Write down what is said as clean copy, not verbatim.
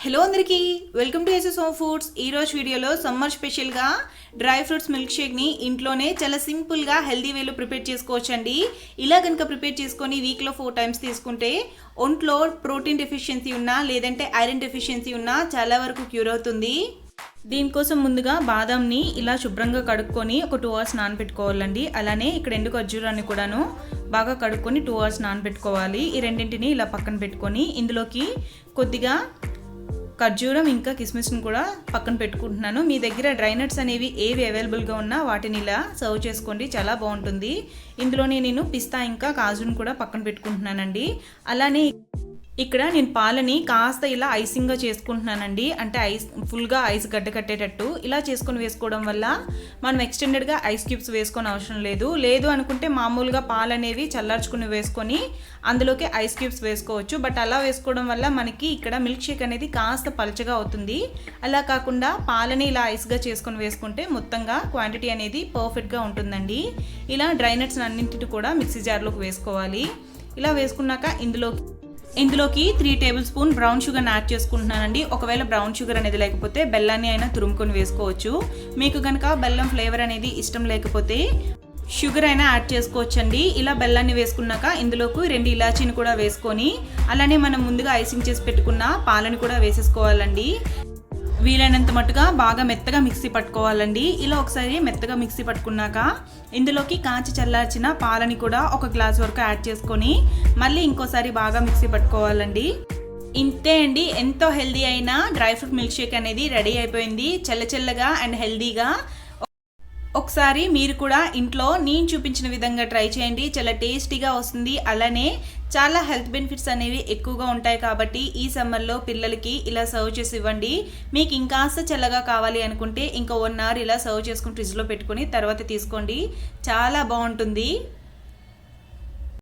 Hello అందరికీ welcome to SS home foods. ఈరోజు వీడియోలో సమ్మర్ స్పెషల్గా డ్రై ఫ్రూట్స్ మిల్క్ షేక్ని ఇంట్లోనే చాలా సింపుల్గా హెల్దీ వేలో ప్రిపేర్ చేసుకోవచ్చండి. ఇలా కనుక ప్రిపేర్ చేసుకొని వీక్లో 4 టైమ్స్ తీసుకుంటే ఒంట్లో ప్రోటీన్ డెఫిషియన్సీ ఉన్నా లేదంటే ఐరన్ డెఫిషియన్సీ ఉన్నా చాలా వరకు క్యూర్ అవుతుంది. దీనికోసం ముందుగా బాదంని ఇలా శుభ్రంగా కడుక్కొని ఒక 2 అవర్స్ నానబెట్టుకోవాలండి. అలానే ఇక్కడ ఎండు ఖర్జూరాన్ని కూడాను బాగా కడుక్కొని 2 అవర్స్ నానబెట్టుకోవాలి. ఈ రెండింటిని ఇలా పక్కన పెట్టుకొని ఇందులోకి కొద్దిగా ఖర్జూరం ఇంకా కిస్మిస్ని కూడా పక్కన పెట్టుకుంటున్నాను. మీ దగ్గర డ్రై నట్స్ అనేవి ఏవి అవైలబుల్గా ఉన్నా వాటిని ఇలా సర్వ్ చేసుకోండి, చాలా బాగుంటుంది. ఇందులోనే నేను పిస్తా ఇంకా కాజును కూడా పక్కన పెట్టుకుంటున్నానండి. అలానే ఇక్కడ నేను పాలని కాస్త ఇలా ఐసింగ్గా చేసుకుంటున్నానండి. అంటే ఫుల్గా ఐస్ గడ్డ కట్టేటట్టు ఇలా చేసుకొని వేసుకోవడం వల్ల మనం ఎక్స్టెండెడ్గా ఐస్ క్యూబ్స్ వేసుకొని అవసరం లేదు అనుకుంటే మామూలుగా పాలు అనేవి చల్లార్చుకుని వేసుకొని అందులోకి ఐస్ క్యూబ్స్ వేసుకోవచ్చు. బట్ అలా వేసుకోవడం వల్ల మనకి ఇక్కడ మిల్క్ షేక్ అనేది కాస్త పలచగా అవుతుంది. అలా కాకుండా పాలని ఇలా ఐస్గా చేసుకొని వేసుకుంటే మొత్తంగా క్వాంటిటీ అనేది పర్ఫెక్ట్గా ఉంటుందండి. ఇలా డ్రై నట్స్ అన్నింటిని కూడా మిక్సీ జార్లోకి వేసుకోవాలి. ఇలా వేసుకున్నాక ఇందులోకి 3 టేబుల్ స్పూన్ బ్రౌన్ షుగర్ని యాడ్ చేసుకుంటున్నానండి. ఒకవేళ బ్రౌన్ షుగర్ అనేది లేకపోతే బెల్లాన్ని అయినా తురుముకొని వేసుకోవచ్చు. మీకు కనుక బెల్లం ఫ్లేవర్ అనేది ఇష్టం లేకపోతే షుగర్ అయినా యాడ్ చేసుకోవచ్చండి. ఇలా బెల్లాన్ని వేసుకున్నాక ఇందులోకి 2 ఇలాచీని కూడా వేసుకొని అలానే మనం ముందుగా ఐసింగ్ చేసి పెట్టుకున్న పాలని కూడా వేసేసుకోవాలండి. వీలైనంత మట్టుగా బాగా మెత్తగా మిక్సీ పట్టుకోవాలండి. ఇలా ఒకసారి మెత్తగా మిక్సీ పట్టుకున్నాక ఇందులోకి కాచి చల్లార్చిన పాలని కూడా 1 గ్లాస్ వరకు యాడ్ చేసుకొని మళ్ళీ ఇంకోసారి బాగా మిక్సీ పట్టుకోవాలండి. ఇంతే అండి, ఎంతో హెల్దీ అయిన డ్రై ఫ్రూట్ మిల్క్ షేక్ అనేది రెడీ అయిపోయింది. చల్లగా అండ్ హెల్దీగా. ఒకసారి మీరు కూడా ఇంట్లో నేను చూపించిన విధంగా ట్రై చేయండి, చాలా టేస్టీగా వస్తుంది. అలానే చాలా హెల్త్ బెనిఫిట్స్ అనేవి ఎక్కువగా ఉంటాయి కాబట్టి ఈ సమ్మర్లో పిల్లలకి ఇలా సర్వ్ చేసి ఇవ్వండి. మీకు ఇంకాస్త చల్లగా కావాలి అనుకుంటే ఇంకా 1 అవర్ ఇలా సర్వ్ చేసుకుని ఫ్రిడ్జ్లో పెట్టుకొని తర్వాత తీసుకోండి, చాలా బాగుంటుంది.